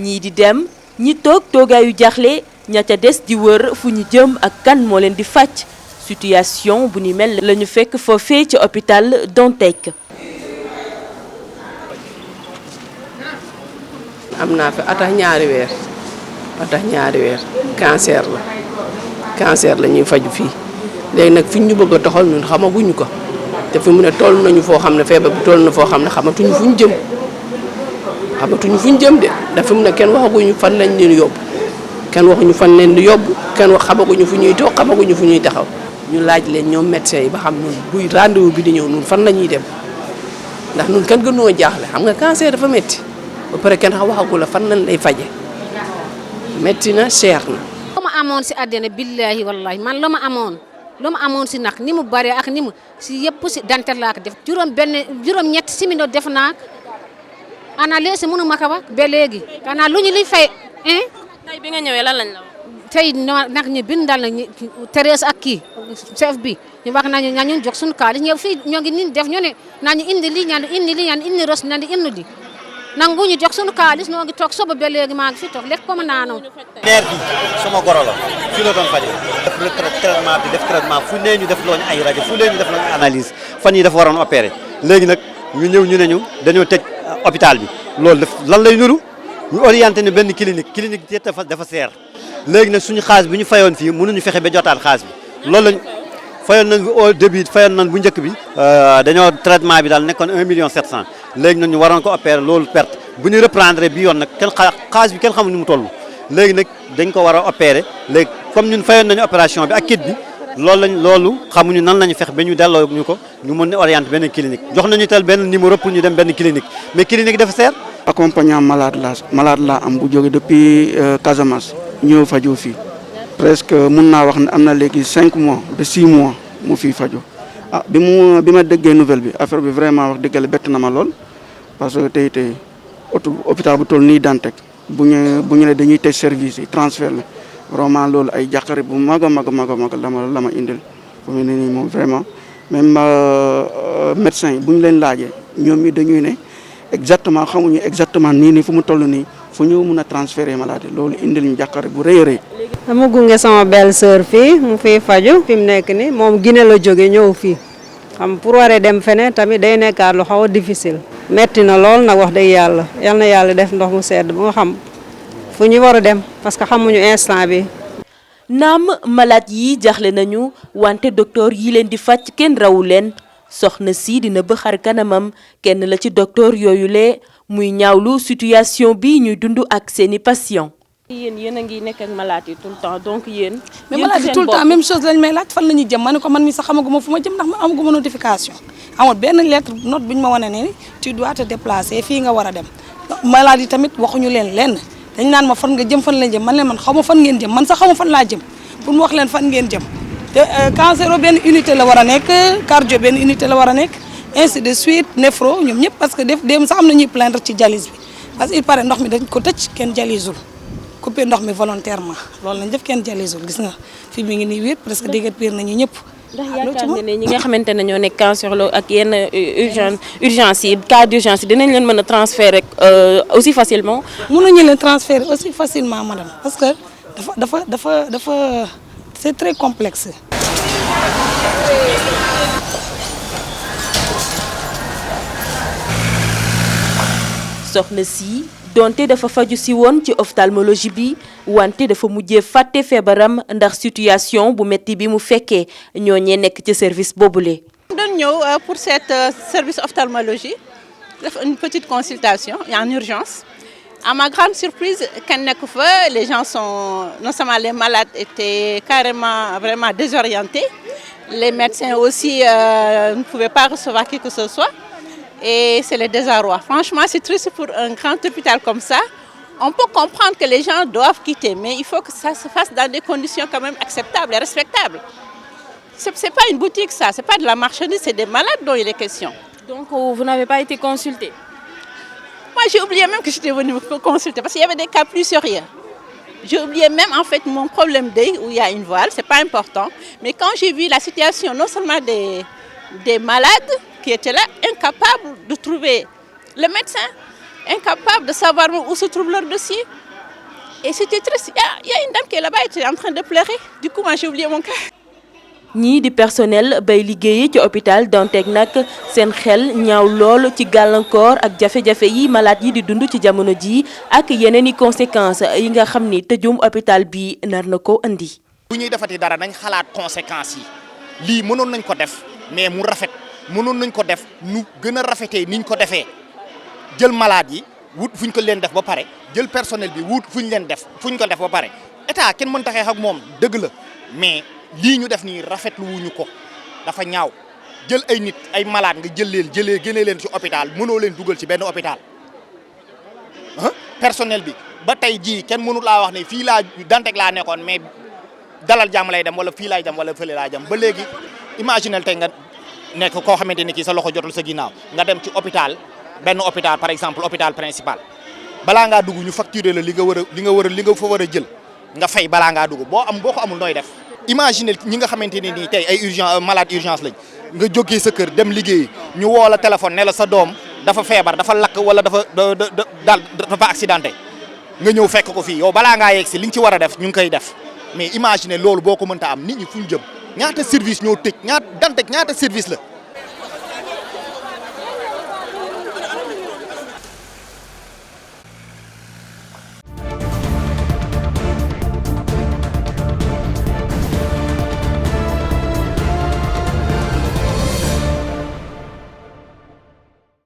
ñii di dem ñi toog toogaayu jaaxle ña ca des di wër fu ñu jëm ak kan moo leen di fàcc situation bu ni mel la ñu fekk foofee ci hôpital Dantec. am naa fi atax ñaari weer cancer la ñuy faju fii léegi nag fi ñu bëgg a toxal ñun xamaguñu ko te fi mu ne toll nañu foo xam ne feebar bi toll na foo xam ne xamatuñu fu ñu jëm de ndax fi mu ne kenn waxaguñu fan lañ leen yóbbu kenn waxuñu fan leen di yóbbu kenn wax xamaguñu fu ñuy toog xamaguñu fu ñuy taxaw ñu laaj leen ñoom médecins yi ba xam ñun buy rendez-vous bi di ñëw ñun fan la ñuy dem ndax ñun kenn gënoo jaaxle xam nga cancer dafa métti ba pare kenn waxagu la fan lañ lay faje métti na cher na. lu ma amoon si àddina billahi wallahi man lu ma amoon si nag ni mu bëree ak ni mu si yëpp si Dantec laa ko def. juróom-ñetti simino def naa analyse mënu ma ko wax ba léegi. xanaa lu ñu liy fay. tey bi nga ñëwee lan lañ la wax. tey nag ñu bindal na ñu Thérèse ak kii chef bi ñu wax nañu ñoo jox suñu xaalis ñëw fii ñoo ngi nii def ñu ne nañu indi lii ñaan indi ros nañu indi li nangu ñu jox suñu xaalis ñoo ngi toog soba ba léegi maa ngi fi toog lekk comme naanoo. maire bi sama goro la fii la doon faje def traitement bi def traitement fu nee ñu def looñu ay rajo fu nee ñu def looñu analyse fan yi dafa waroon opéré léegi nag ñu ñëw ñu ne ñu dañoo tëj hôpital bi loolu lan lay nuru ñu orienté ne benn clinique dafa seer léegi nag suñu xaalis bi ñu fayoon fii mënuñu fexe ba jotaat xaalis bi loolu lañ fayoon nañ au début fayoon nañ bu njëkk bi dañoo traitement bi daal nekkoon 1 million 700 léegi nag ñu waroon ko opérer loolu perte bu ñu reprendre bi yoon nag xaalis bi kenn xamul nu mu toll léegi nag dañ ko war a opérer léegi comme ñun fayoon nañu opération bi ak kit bi loolu xamuñu nan lañu fex ba ñu delloo ñu ko ñu mën ne orienter benn clinique jox nañu tel benn numéro pour ñu dem benn clinique mais clinique dafa seer. accompagnant malade la am bu jóge depuis Casamance ñëw fajoo fii presque mun naa wax ne am na léegi 5 mois de 6 mois mu fii fajoo bi ma déggee nouvelle bi affaire bi vraiment wax dëgg la bett na ma lool parce que tey hôpital bu toll nii Dantec bu ñu ne dañuy tëj service yi transfert la vraiment loolu ay jàqare bu mag a mag la ma indil fu mu ne nii moom vraiment même médecin yi bu ñu leen laajee ñoom ñi dañuy ne exactement xamuñu exactement nii fu mu toll nii fu ñu mun a transférer maladie loolu indil ñu jàqare bu rëy a rëy. dama gunge sama belle-sœur fii mu fiy faju fi mu nekk nii moom Guinée la jóge ñëw fii xam pour waree dem feneen tamit day nekkaat lu xaw a difficile. metti na lool nag wax dëgg yàlla yal na yàlla def ndox mu sedd bu nga xam fu ñu war a dem parce que xamuñu instant bi. naam malade yi jaxle nañu wante docteur yi leen di faj kenn rawu leen soxna si dina bëxar kanamam kenn la ci docteur yooyu lee muy ñaawlu situation bi ñuy dund ak seeni patient. yéen a ngi nekk ak malade yi tout le temps donc yéen. mais malade yi tout le temps même chose lañ may laaj fan la ñuy jëm ma ne ko man mi sax xamaguma fu ma jëm ndax ma amaguma notification amul benn lettre note bu ñu ma wane ne tu dois te déplacer fii nga war a dem malade yi tamit waxuñu leen lenn dañ naan ma fan nga jëm fan lañ jëm man leen man xaw ma fan ngeen jëm man sax xaw ma fan laa jëm pour mu wax leen fan ngeen jëm te cancéro benn unité la war a nekk cardio benn unité la war a nekk ainsi de suite néphro ñoom ñëpp parce que dem sax am na ñuy plaindre ci dialyse bi parce que il paraît ndox mi dañ ko tëj kenn dialysul coupé ndox mi volontairement loolu lañ def kenn dialysul gis nga fi mi ngi nii wéet presque déggat piir nañu ñëpp. ndax yaakaar nga ne ñi nga xamante ne ñoo nekk cancérologue ak yenn urgence yi cas d'urgence yi dinañ leen mën a transférer aussi facilement. mënuñu leen transférer aussi facilement madame parce que dafa c'est très complexe. soxna si donte dafa faju si woon ci ophtalmologie bi wante dafa mujjee fàtte feebaram ndax situation bu metti bi mu fekkee ñooñee nekk ci service boobule. doon ñëw pour cette service ophtalmologie def une petite consultation en urgence à ma grande surprise kenn nekk fa les gens sont non seulement les malades étaient carrément vraiment désorientés les médecins aussi ne pouvaient pas recevoir qui que ce soit. Et c'est le désarroi. Franchement, c'est triste pour un grand hôpital comme ça. On peut comprendre que les gens doivent quitter, mais il faut que ça se fasse dans des conditions quand même acceptables et respectables. C'est pas une boutique ça, c'est pas de la marchandise, c'est des malades dont il est question. Donc vous n'avez pas été consulté? Moi j'ai oublié même que j'étais venue me consulter parce qu'il y avait des cas plus sérieux. J'ai oublié même en fait mon problème d'œil où il y a une voile, c'est pas important. Mais quand j'ai vu la situation non seulement des malades qui étaient là, incapables de trouver le médecin, incapables de savoir où se trouve leur dossier. Et c'était triste. Il y a une dame qui est là-bas, elle était en train de pleurer. Du coup, moi, j'ai oublié mon cas. ñii di personnel bay liggéey ci hôpital Dantec nag seen xel ñaaw lool ci gàllankoor ak jafe-jafe yi malade yi di dund ci jamono ji ak yeneen i conséquences yi nga xam ni tëjum hôpital bi nar na ko andi. bu ñuy defati dara nañ xalaat conséquences yi lii mënoon nañ ko def mais mu rafet mënoon nañ ko def nu gën a rafetee niñ ko defee jël malade yi wut fuñ ko leen def ba pare jël personnel bi wut fuñ ko def ba pare état kenn mën taxee ak moom dëgg la mais. lii ñu def nii rafetlu wuñu ko dafa ñaaw jël ay nit ay malade nga génnee leen ci hôpital mënoo leen dugal ci benn hôpital personnel bi ba tey jii kenn mënu laa wax ne fii laa Dantec laa nekkoon mais dalal jàmm lay dem wala fii laay dem wala fële laa dem ba léegi imaginel tey nga nekk koo xamante ni kii sa loxo jotul sa ginnaaw nga dem ci hôpital benn hôpital par exemple hôpital principal balaa ngaa dugg ñu facturer la li nga fa war a jël nga fay balaa ngaa dugg boo ko amul nooy def. Imagine ñi nga xamante ne nii tey ay malade urgence lañ nga jógee sa kër dem liggéey ñu woo la téléphone ne la sa doom dafa feebar dafa lakk wala dafa accidenté nga ñëw fekk ko fii yow balaa ngaa yegg si li nga ci war a def ñu ngi koy def mais imagine loolu boo ko mënta am nit ñi fu ñu jëm ñaata service ñoo tëj Dantec ñaata service la.